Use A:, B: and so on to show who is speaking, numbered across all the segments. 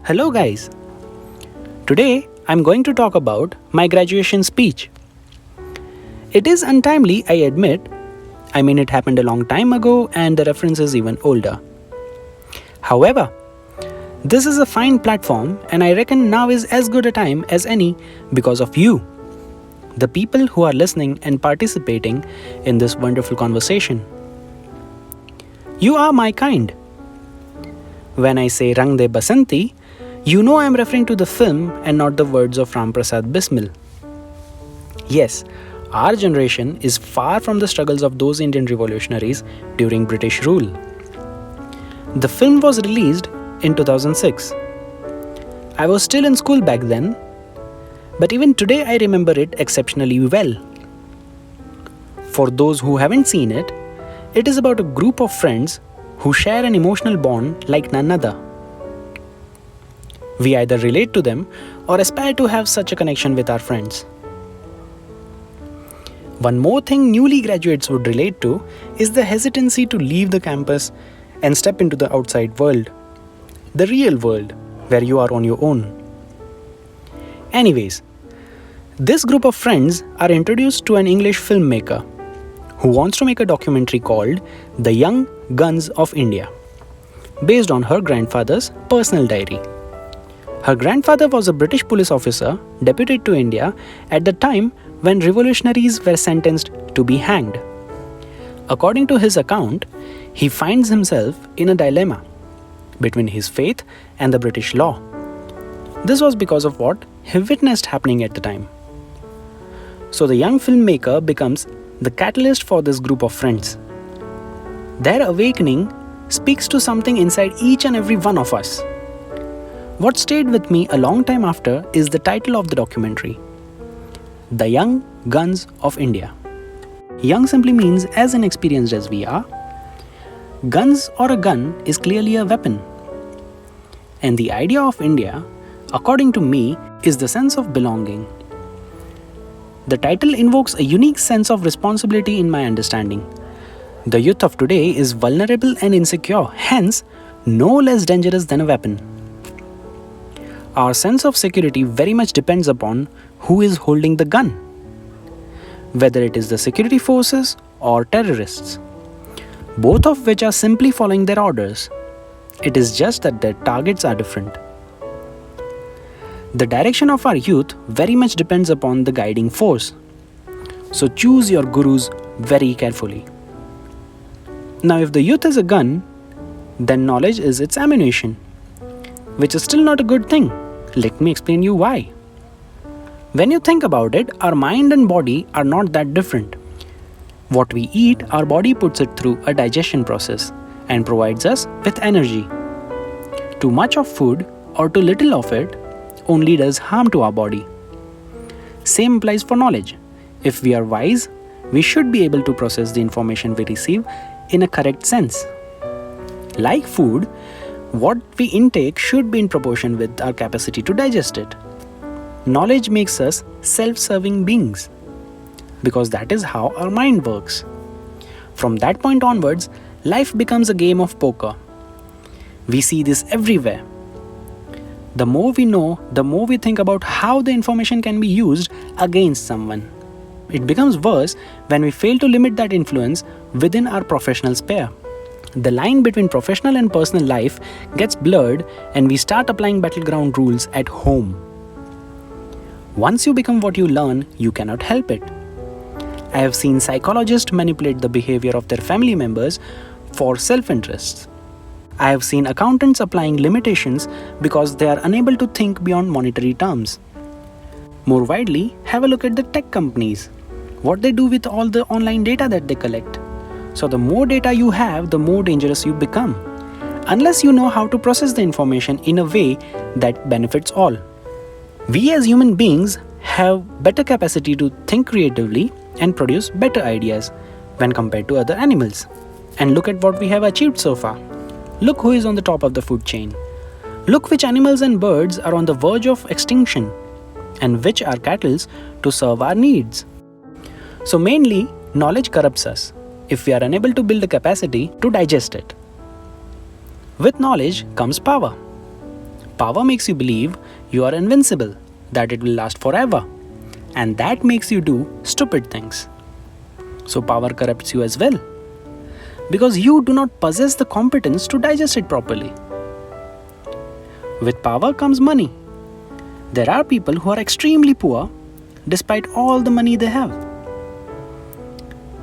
A: Hello, guys. Today I'm going to talk about my graduation speech. It is untimely, I admit. I mean, it happened a long time ago and the reference is even older. However, this is a fine platform and I reckon now is as good a time as any because of you, the people who are listening and participating in this wonderful conversation. You are my kind. When I say Rang De Basanti, you know I am referring to the film and not the words of Ram Prasad Bismil. Yes, our generation is far from the struggles of those Indian revolutionaries during British rule. The film was released in 2006. I was still in school back then, but even today I remember it exceptionally well. For those who haven't seen it, it is about a group of friends who share an emotional bond like none other. We either relate to them or aspire to have such a connection with our friends. One more thing newly graduates would relate to is the hesitancy to leave the campus and step into the outside world, the real world, where you are on your own. Anyways, this group of friends are introduced to an English filmmaker who wants to make a documentary called The Young Guns of India, based on her grandfather's personal diary. Her grandfather was a British police officer deputed to India at the time when revolutionaries were sentenced to be hanged. According to his account, he finds himself in a dilemma between his faith and the British law. This was because of what he witnessed happening at the time. So the young filmmaker becomes the catalyst for this group of friends. Their awakening speaks to something inside each and every one of us. What stayed with me a long time after is the title of the documentary, The Young Guns of India. Young simply means as inexperienced as we are. Guns or a gun is clearly a weapon. And the idea of India, according to me, is the sense of belonging. The title invokes a unique sense of responsibility in my understanding. The youth of today is vulnerable and insecure, hence, no less dangerous than a weapon. Our sense of security very much depends upon who is holding the gun, whether it is the security forces or terrorists, both of which are simply following their orders. It is just that their targets are different. The direction of our youth very much depends upon the guiding force. So choose your gurus very carefully. Now, if the youth is a gun, then knowledge is its ammunition, which is still not a good thing. Let me explain you why. When you think about it, our mind and body are not that different. What we eat, our body puts it through a digestion process and provides us with energy. Too much of food or too little of it only does harm to our body. Same applies for knowledge. If we are wise, we should be able to process the information we receive in a correct sense. Like food, what we intake should be in proportion with our capacity to digest it. Knowledge makes us self-serving beings, because that is how our mind works. From that point onwards, life becomes a game of poker. We see this everywhere. The more we know, the more we think about how the information can be used against someone. It becomes worse when we fail to limit that influence within our professional sphere. The line between professional and personal life gets blurred and we start applying battleground rules at home. Once you become what you learn, you cannot help it. I have seen psychologists manipulate the behavior of their family members for self-interests. I have seen accountants applying limitations because they are unable to think beyond monetary terms. More widely, have a look at the tech companies. What they do with all the online data that they collect. So the more data you have, the more dangerous you become, unless you know how to process the information in a way that benefits all. We as human beings have better capacity to think creatively and produce better ideas when compared to other animals. And look at what we have achieved so far. Look who is on the top of the food chain. Look which animals and birds are on the verge of extinction and which are cattle to serve our needs. So mainly, knowledge corrupts us if we are unable to build a capacity to digest it. With knowledge comes power. Power makes you believe you are invincible, that it will last forever, and that makes you do stupid things. So power corrupts you as well, because you do not possess the competence to digest it properly. With power comes money. There are people who are extremely poor despite all the money they have.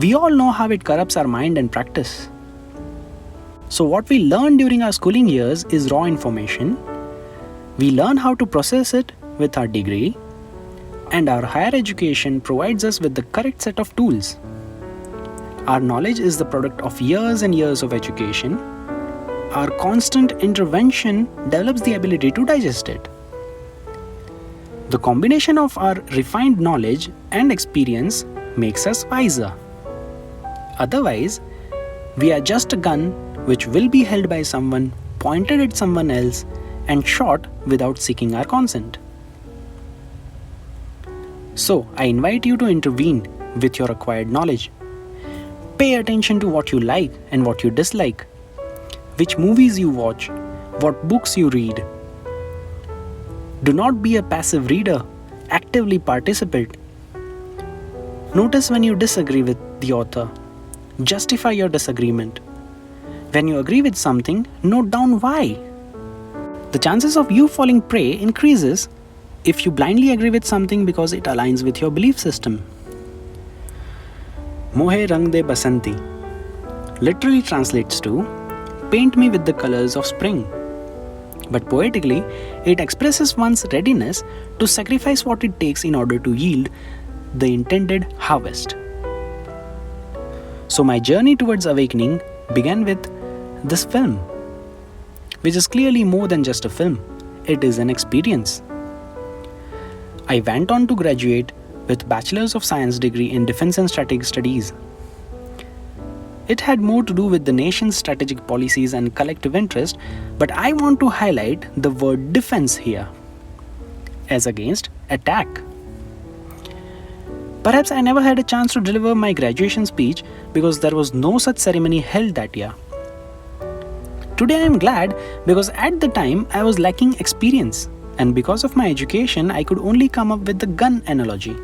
A: We all know how it corrupts our mind and practice. So what we learn during our schooling years is raw information. We learn how to process it with our degree, and our higher education provides us with the correct set of tools. Our knowledge is the product of years and years of education. Our constant intervention develops the ability to digest it. The combination of our refined knowledge and experience makes us wiser. Otherwise, we are just a gun which will be held by someone, pointed at someone else, and shot without seeking our consent. So, I invite you to intervene with your acquired knowledge. Pay attention to what you like and what you dislike, which movies you watch, what books you read. Do not be a passive reader, actively participate. Notice when you disagree with the author. Justify your disagreement. When you agree with something, note down why. The chances of you falling prey increases if you blindly agree with something because it aligns with your belief system. Mohe rang de basanti literally translates to paint me with the colors of spring. But poetically, it expresses one's readiness to sacrifice what it takes in order to yield the intended harvest. So my journey towards awakening began with this film, which is clearly more than just a film. It is an experience. I went on to graduate with Bachelor's of Science degree in Defense and Strategic Studies. It had more to do with the nation's strategic policies and collective interest, but I want to highlight the word defense here, as against attack. Perhaps I never had a chance to deliver my graduation speech because there was no such ceremony held that year. Today I am glad because at the time I was lacking experience, and because of my education I could only come up with the gun analogy.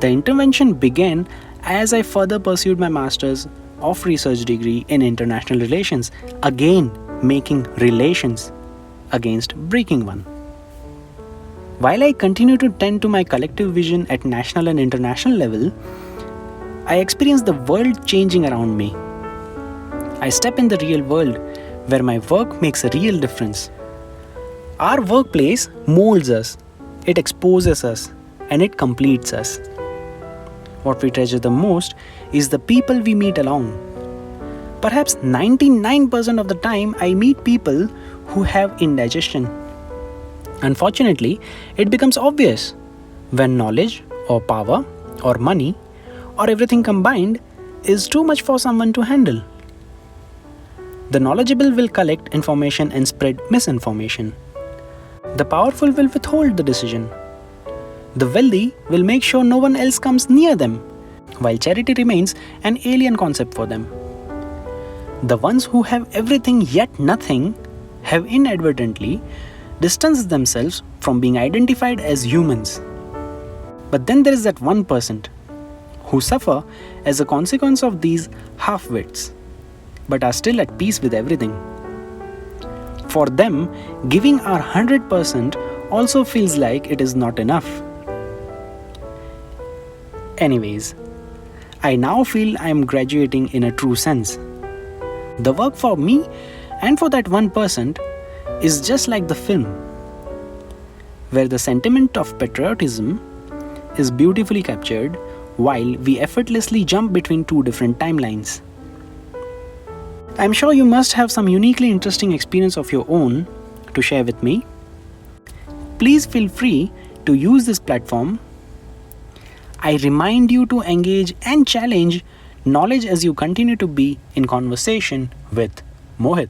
A: The intervention began as I further pursued my master's of research degree in international relations, again making relations against breaking one. While I continue to tend to my collective vision at national and international level, I experience the world changing around me. I step in the real world where my work makes a real difference. Our workplace molds us, it exposes us, and it completes us. What we treasure the most is the people we meet along. Perhaps 99% of the time I meet people who have indigestion. Unfortunately, it becomes obvious when knowledge or power or money or everything combined is too much for someone to handle. The knowledgeable will collect information and spread misinformation. The powerful will withhold the decision. The wealthy will make sure no one else comes near them, while charity remains an alien concept for them. The ones who have everything yet nothing have inadvertently distanced themselves from being identified as humans. But then there is that 1% who suffer as a consequence of these half-wits, but are still at peace with everything. For them, giving our 100% also feels like it is not enough. Anyways, I now feel I am graduating in a true sense. The work for me and for that 1% is just like the film, where the sentiment of patriotism is beautifully captured while we effortlessly jump between two different timelines. I'm sure you must have some uniquely interesting experience of your own to share with me. Please feel free to use this platform. I remind you to engage and challenge knowledge as you continue to be in conversation with Mohit.